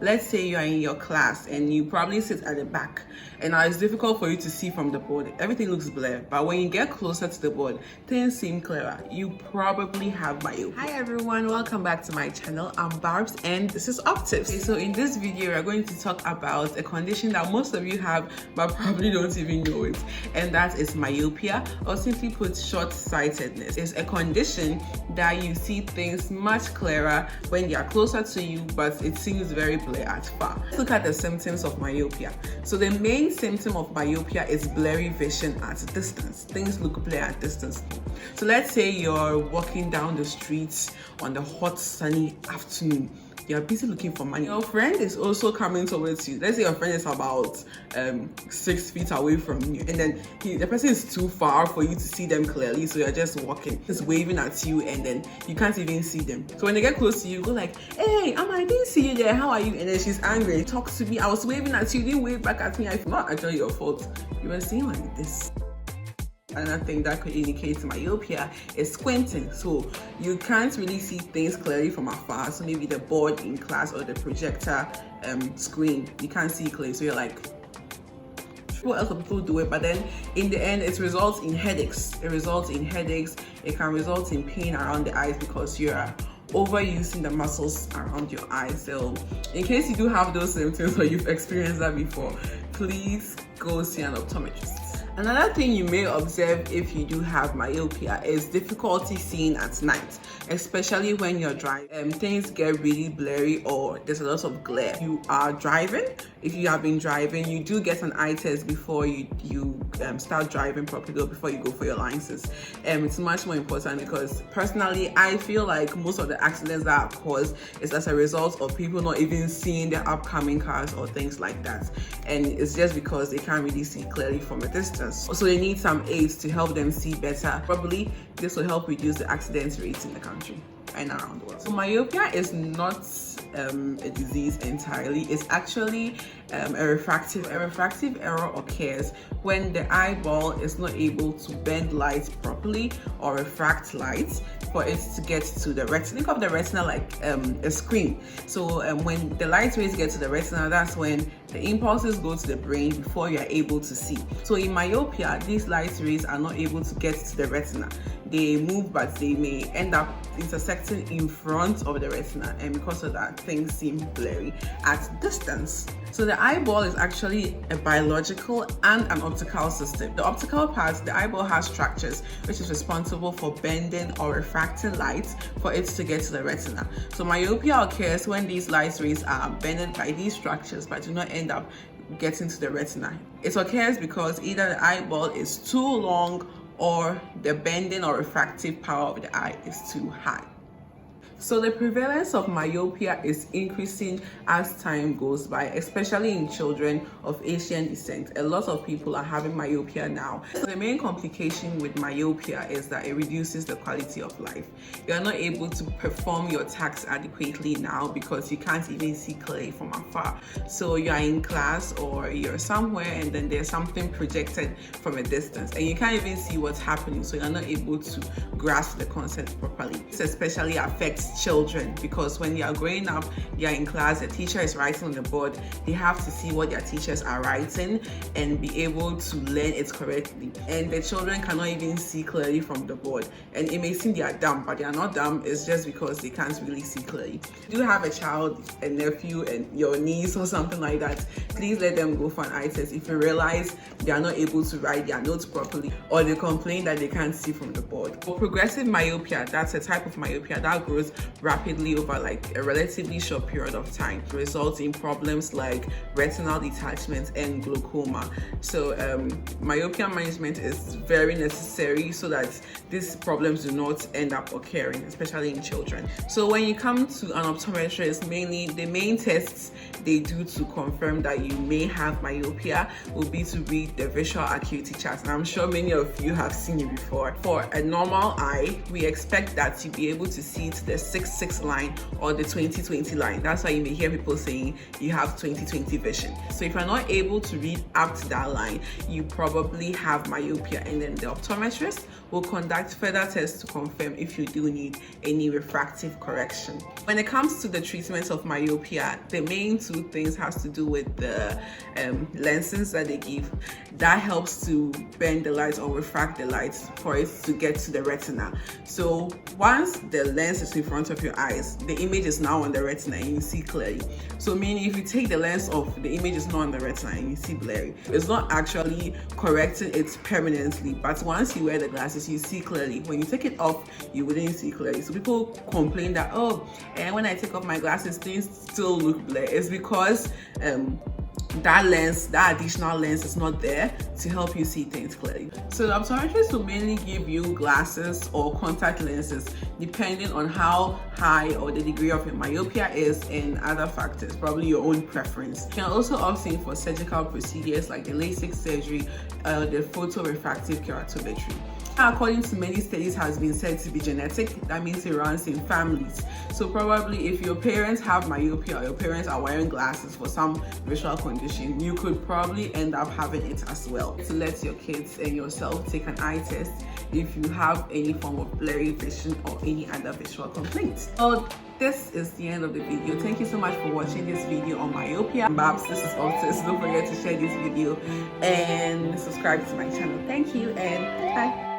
Let's say you are in your class and you probably sit at the back, and now it's difficult for you to see from the board. Everything looks blurred, but when you get closer to the board, things seem clearer. You probably have myopia. Hi everyone, welcome back to my channel. I'm Barbs and this is Optips. Okay, so in this video, we're going to talk about a condition that most of you have but probably don't even know it, and that is myopia, or simply put, short-sightedness. It's a condition that you see things much clearer when they are closer to you, but it seems very blurry at far. Let's look at the symptoms of myopia. So the main symptom of myopia is blurry vision at a distance. Things look blurry at distance. So let's say you're walking down the streets on the hot sunny afternoon. You're busy looking for money. Your friend is also coming towards you. Let's say your friend is about 6 feet away from you, and then the person is too far for you to see them clearly, so you're just walking, just waving at you, and then you can't even see them. So when they get close to you, go like, "Hey, I didn't see you there, how are you?" And then she's angry. Talk to me, I was waving at you, you didn't wave back at me. It's not actually your fault. You were seeing like this. Another thing that could indicate myopia is squinting. So you can't really see things clearly from afar. So maybe the board in class or the projector screen, you can't see clearly. So you're like, what else people do it? But then in the end, it results in headaches. It can result in pain around the eyes because you're overusing the muscles around your eyes. So in case you do have those symptoms or you've experienced that before, please go see an optometrist. Another thing you may observe if you do have myopia is difficulty seeing at night, especially when you're driving. Things get really blurry or there's a lot of glare. You are driving. If you have been driving, you do get an eye test before you start driving properly or before you go for your license. It's much more important because personally, I feel like most of the accidents that are caused is as a result of people not even seeing the upcoming cars or things like that. And it's just because they can't really see clearly from a distance. So they need some aids to help them see better. Probably this will help reduce the accident rates in the country and around the world. So myopia is not a disease entirely. It's actually a refractive error occurs when the eyeball is not able to bend light properly or refract light for it to get to the retina. Think of the retina like a screen. So when the light rays get to the retina, that's when the impulses go to the brain before you are able to see. So in myopia, these light rays are not able to get to the retina. They move, but they may end up intersecting in front of the retina, and because of that, things seem blurry at distance. So the eyeball is actually a biological and an optical system. The optical part, the eyeball has structures which is responsible for bending or refracting light for it to get to the retina. So myopia occurs when these light rays are bended by these structures but do not end up getting to the retina. It occurs because either the eyeball is too long or the bending or refractive power of the eye is too high. So the prevalence of myopia is increasing as time goes by, especially in children of Asian descent. A lot of people are having myopia now. So the main complication with myopia is that it reduces the quality of life. You are not able to perform your tasks adequately now because you can't even see clearly from afar. So you are in class or you're somewhere and then there's something projected from a distance and you can't even see what's happening, so you're not able to grasp the concept properly. This especially affects children because when they are growing up, they are in class, the teacher is writing on the board, they have to see what their teachers are writing and be able to learn it correctly, and the children cannot even see clearly from the board, and it may seem they are dumb, but they are not dumb. It's just because they can't really see clearly. If you have a child, a nephew, and your niece or something like that, please let them go for an eye test if you realize they are not able to write their notes properly or they complain that they can't see from the board. For progressive myopia, that's a type of myopia that grows rapidly over like a relatively short period of time. It results in problems like retinal detachment and glaucoma. So myopia management is very necessary so that these problems do not end up occurring, especially in children. So when you come to an optometrist, mainly the main tests they do to confirm that you may have myopia will be to read the visual acuity chart. And I'm sure many of you have seen it before. For a normal eye, we expect that to be able to see to the 6/6 line or the 20/20 line. That's why you may hear people saying you have 20/20 vision. So if you're not able to read up to that line, you probably have myopia, and then the optometrist will conduct further tests to confirm if you do need any refractive correction. When it comes to the treatment of myopia, the main two things has to do with the lenses that they give. That helps to bend the light or refract the light for it to get to the retina. So once the lens is in front of your eyes, the image is now on the retina and you see clearly. So meaning if you take the lens off, the image is not on the retina and you see blurry. It's not actually correcting it permanently, but once you wear the glasses, you see clearly. When you take it off, you wouldn't see clearly. So people complain that, oh, and when I take off my glasses, things still look blurry. It's because that lens, that additional lens is not there to help you see things clearly. So the optometrist will mainly give you glasses or contact lenses depending on how high or the degree of your myopia is and other factors, probably your own preference. You can also opt in for surgical procedures like the LASIK surgery, the photorefractive keratometry. According to many studies, has been said to be genetic. That means it runs in families. So probably if your parents have myopia or your parents are wearing glasses for some visual condition, you could probably end up having it as well. To let your kids and yourself take an eye test if you have any form of blurry vision or any other visual complaints. So this is the end of the video. Thank you so much for watching this video on myopia. Babs, this is Optis. Don't forget to share this video and subscribe to my channel. Thank you and bye.